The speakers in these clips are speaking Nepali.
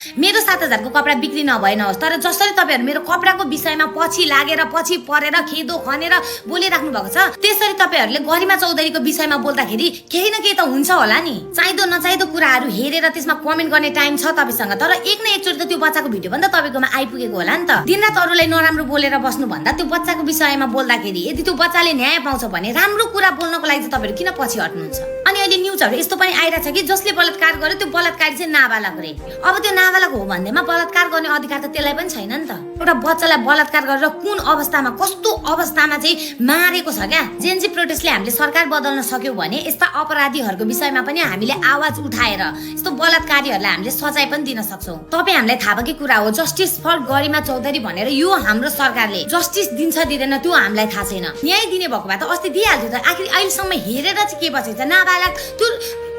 मेरो 7,000 को कपडा बिक्री नभए नहोस्, तर जसरी तपाईहरु मेरो कपडाको विषयमा पछि लागेर पछि परेर खेदो खनेर बोलिराख्नु भएको छ, त्यसरी तपाईहरुले गरिमा चौधरीको विषयमा बोल्दाखेरि केही न केही त हुन्छ होला नि। चाहिदो नचाहिदो कुराहरु हेरेर त्यसमा कमेन्ट गर्ने टाइम छ तपाईसँग, तर एक न एकचोटी त त्यो बच्चाको भिडियो पनि त तपाईकोमा आइपुगेको होला नि त। दिनरात अरूलाई नराम्रो बोलेर बस्नु भन्दा त्यो बच्चाको विषयमा बोल्दाखेरि यदि त्यो बच्चाले न्याय पाउँछ भने राम्रो कुरा बोल्नको लागि चाहिँ तपाईहरु किन पछि हट्नुहुन्छ? अनि अहिले न्यूजहरु यस्तो पनि आइराछ कि जसले बलात्कार गर्यो त्यो बलात्कारी चाहिँ नाबालक रे। अब त्यो नाबालक हो भन्दैमा बलात्कार गर्ने अधिकार त त्यसलाई पनि छैन नि त। एउटा बच्चालाई बलात्कार गरेर कुन अवस्थामा कस्तो अवस्थामा चाहिँ मारेको छ क्या। जेनजी प्रोटेस्टले हामीले सरकार बदल्न सक्यौ भने यस्ता अपराधीहरुको विषयमा पनि हामीले आवाज उठाएर यस्तो बलात्कारीहरुलाई हामीले सजाय पनि दिन सक्छौं। तपाई हामीलाई थाहा भएकै कुरा हो, जस्टिस फर गरिमा चौधरी भनेर यो हाम्रो सरकारले जस्टिस दिन्छ दिदैन त्यो हामीलाई थाहा छैन। न्याय दिने भएको भए त अस्ति दिइहाल्थ्यो त। आखिर अहिलेसम्म हेरेर चाहिँ के बसेछ नाबालक त्यो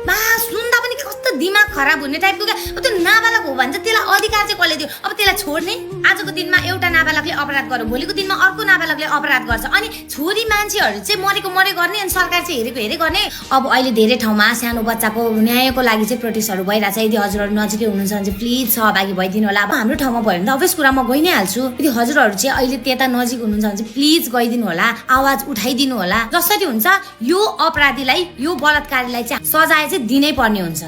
सुन्दा पनि कस्तो दिमाग खराब हुने टाइपको क्या। अब त्यो नाबालक हो भने चाहिँ त्यसलाई अधिकार चाहिँ कसले दियो? अब त्यसलाई छोड्ने? आजको दिनमा एउटा नाबालकले अपराध गर्यो, भोलिको दिनमा अर्को नाबालकले अपराध गर्छ, अनि छोरी मान्छेहरु चाहिँ मरेको मरे गर्ने अनि सरकार चाहिँ हेरेको हेरे गर्ने। अब अहिले धेरै ठाउँमा सानो बच्चाको न्यायको लागि चाहिँ प्रोटेस्टहरु भइरहेछ। यदि हजुरहरु नजिकै हुनुहुन्छ भने चाहिँ प्लिज सहभागी भइदिनु होला। अब हाम्रो ठाउँमा भयो भने त अभियस कुरा म गइ नै हाल्छु। यदि हजुरहरु चाहिँ अहिले त्यता नजिक हुनुहुन्छ भने चाहिँ प्लिज गइदिनु होला, आवाज उठाइदिनु होला। जसरी हुन्छ यो अपराधीलाई यो बलात्कारीलाई चाहिँ सजाय चाहिँ दिनै पर्ने हुन्छ।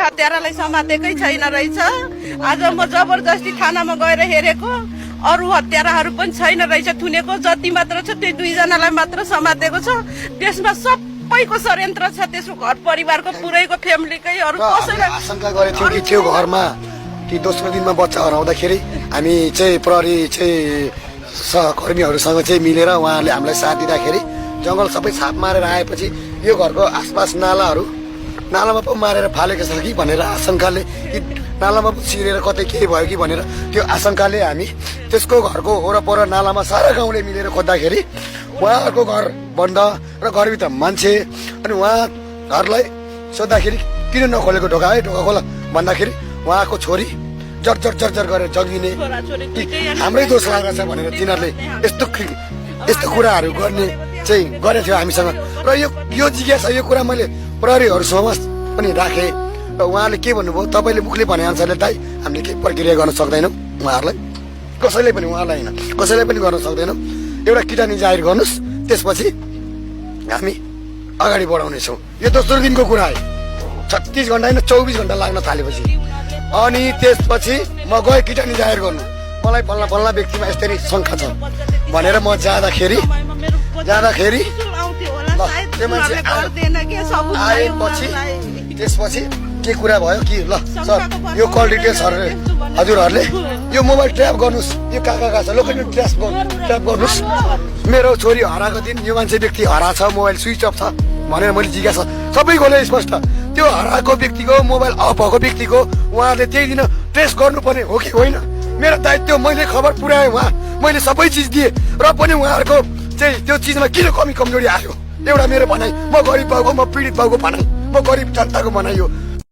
हत्यारालाई समातेकै छैन रहेछ। आज म जबरजस्ती थानामा गएर हेरेको, अरू हत्याराहरू पनि छैन रहेछ। थुनेको जति मात्र छ त्यो 2 जनालाई मात्र समातेको छ। त्यसमा सबैको षड्यन्त्र छ, त्यसको घर परिवारको पुरैको फ्यामिलीकै। अरू कसैलाई आशंका गरेथ्यौँ कि त्यो घरमा ती दोस्रो दिनमा बच्चा हराउँदाखेरि हामी चाहिँ प्रहरी चाहिँ सहकर्मीहरूसँग चाहिँ मिलेर उहाँहरूले हामीलाई साथ दिँदाखेरि जङ्गल सबै छाप मारेर आएपछि यो घरको आसपास नालामा पो मारेर फालेको छ कि भनेर आशंकाले, कि नालामा पो छिरेर कतै केही भयो कि भनेर त्यो आशंकाले हामी त्यसको घरको वरपर नालामा सारा गाउँले मिलेर खोज्दाखेरि उहाँहरूको घर बन्द र घरभित्र मान्छे। अनि उहाँ घरलाई सोद्धाखेरि किन नखोलेको ढोका खोला भन्दाखेरि उहाँको छोरी जर्जर गरेर जगिने हाम्रै दोष लागेको छ भनेर तिनीहरूले यस्तो कुराहरू गर्ने चाहिँ गरेको थियो हामीसँग। र यो जिज्ञासा यो कुरा मैले प्रहरीहरू समक्ष पनि राखेँ र उहाँले के भन्नुभयो, तपाईँले मुखले भने अनुसारले दाइ हामीले केही प्रक्रिया गर्न सक्दैनौँ, उहाँहरूलाई कसैले पनि गर्न सक्दैनौँ। एउटा किटानी जाहेर गर्नुहोस्, त्यसपछि हामी अगाडि बढाउनेछौँ। यो दोस्रो दिनको कुरा है, 36 घन्टा होइन 24 घन्टा लाग्न थालेपछि। अनि त्यसपछि म गएँ किटानी जाहेर गर्नु, मलाई फल्ला व्यक्तिमा यस्तरी शङ्का छ भनेर म जाँदाखेरि आएपछि त्यसपछि के कुरा भयो कि ल सर यो कल डिटेल्सहरू हजुरहरूले यो मोबाइल ट्र्याप गर्नुहोस्, यो कहाँ छ लोकेसन ट्र्याप गर्नुहोस्। मेरो छोरी हराएको दिन यो मान्छे व्यक्ति हराएको छ, मोबाइल स्विच अफ छ भनेर मैले जिज्ञासा सबैकोले स्पष्ट त्यो हराएको व्यक्तिको मोबाइल अफ भएको व्यक्तिको उहाँले त्यही दिन ट्रेस गर्नुपर्ने हो कि होइन? मेरो दायित्व मैले खबर पुर्याएँ, मैले सबै चिज दिएँ र पनि उहाँहरूको चाहिँ त्यो चिजमा किन कमी कमजोरी आयो? एउटा मेरो भनाइ, म गरिब बाउको, म पीडित बाउको भनाइ, म गरिब जनताको भनाइ हो।